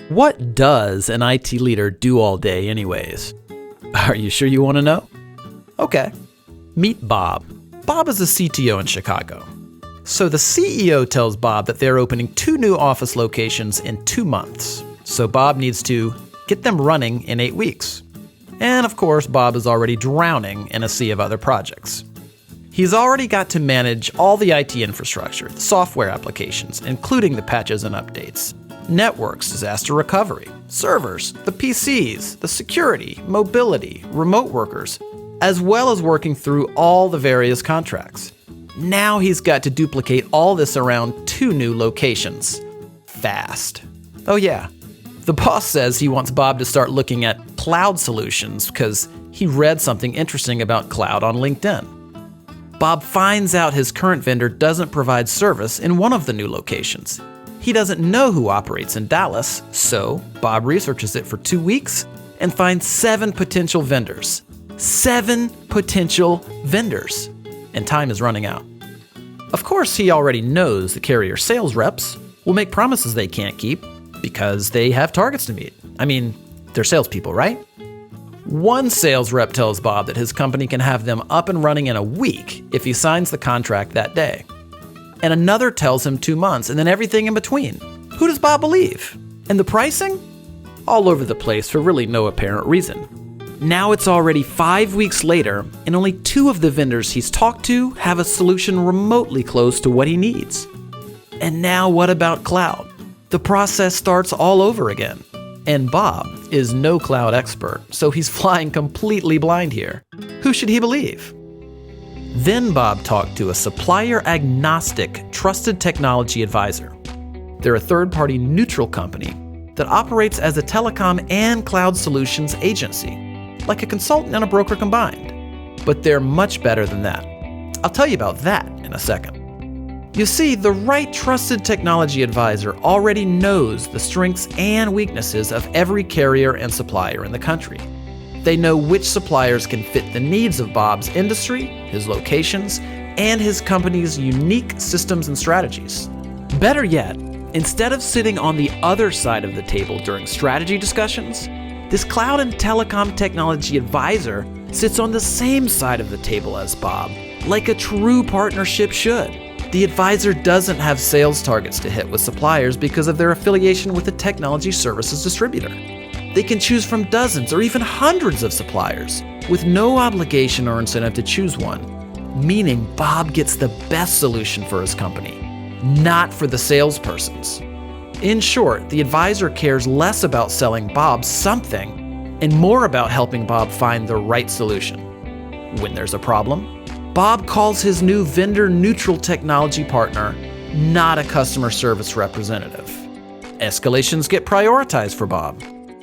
What does an IT leader do all day anyways? Are you sure you want to know? Okay. Meet Bob. Bob is a CTO in Chicago. So the CEO tells Bob that they're opening 2 new office locations in 2 months. So Bob needs to get them running in 8 weeks. And of course, Bob is already drowning in a sea of other projects. He's already got to manage all the IT infrastructure, the software applications, including the patches and updates, networks, disaster recovery, servers, the PCs, the security, mobility, remote workers, as well as working through all the various contracts. Now he's got to duplicate all this around 2 new locations. Fast. Oh yeah, the boss says he wants Bob to start looking at cloud solutions because he read something interesting about cloud on LinkedIn. Bob finds out his current vendor doesn't provide service in one of the new locations. He doesn't know who operates in Dallas, so Bob researches it for 2 weeks and finds 7 potential vendors. 7 potential vendors. And time is running out. Of course, he already knows the carrier sales reps will make promises they can't keep because they have targets to meet. I mean, they're salespeople, right? One sales rep tells Bob that his company can have them up and running in a week if he signs the contract that day. And another tells him 2 months, and then everything in between. Who does Bob believe? And the pricing? All over the place for really no apparent reason. Now it's already 5 weeks later, and only 2 of the vendors he's talked to have a solution remotely close to what he needs. And now what about cloud? The process starts all over again. And Bob is no cloud expert, so he's flying completely blind here. Who should he believe? Then Bob talked to a supplier-agnostic, trusted technology advisor. They're a third-party neutral company that operates as a telecom and cloud solutions agency, like a consultant and a broker combined. But they're much better than that. I'll tell you about that in a second. You see, the right trusted technology advisor already knows the strengths and weaknesses of every carrier and supplier in the country. They know which suppliers can fit the needs of Bob's industry, his locations, and his company's unique systems and strategies. Better yet, instead of sitting on the other side of the table during strategy discussions, this cloud and telecom technology advisor sits on the same side of the table as Bob, like a true partnership should. The advisor doesn't have sales targets to hit with suppliers because of their affiliation with a technology services distributor. They can choose from dozens or even hundreds of suppliers with no obligation or incentive to choose one, meaning Bob gets the best solution for his company, not for the salespersons. In short, the advisor cares less about selling Bob something and more about helping Bob find the right solution. When there's a problem, Bob calls his new vendor-neutral technology partner, not a customer service representative. Escalations get prioritized for Bob.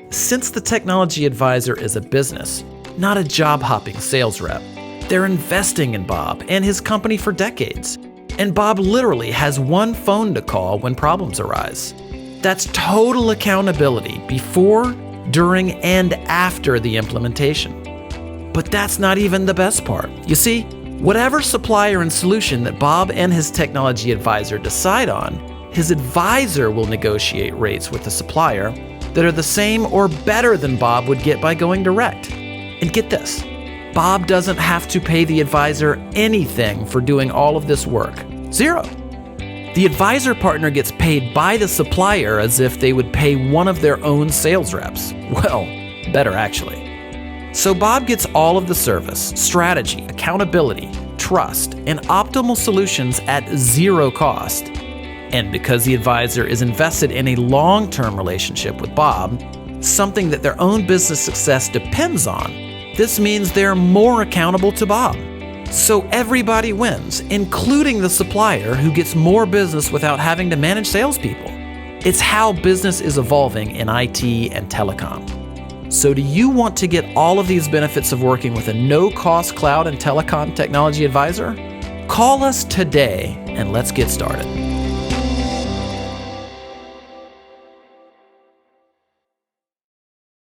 Since the technology advisor is a business, not a job-hopping sales rep, they're investing in Bob and his company for decades. And Bob literally has one phone to call when problems arise. That's total accountability before, during, and after the implementation. But that's not even the best part. You see, whatever supplier and solution that Bob and his technology advisor decide on, his advisor will negotiate rates with the supplier that are the same or better than Bob would get by going direct. And get this, Bob doesn't have to pay the advisor anything for doing all of this work. 0. The advisor partner gets paid by the supplier as if they would pay one of their own sales reps. Well, better actually. So Bob gets all of the service, strategy, accountability, trust, and optimal solutions at 0 cost. And because the advisor is invested in a long-term relationship with Bob, something that their own business success depends on, this means they're more accountable to Bob. So everybody wins, including the supplier who gets more business without having to manage salespeople. It's how business is evolving in IT and telecom. So do you want to get all of these benefits of working with a no-cost cloud and telecom technology advisor? Call us today and let's get started.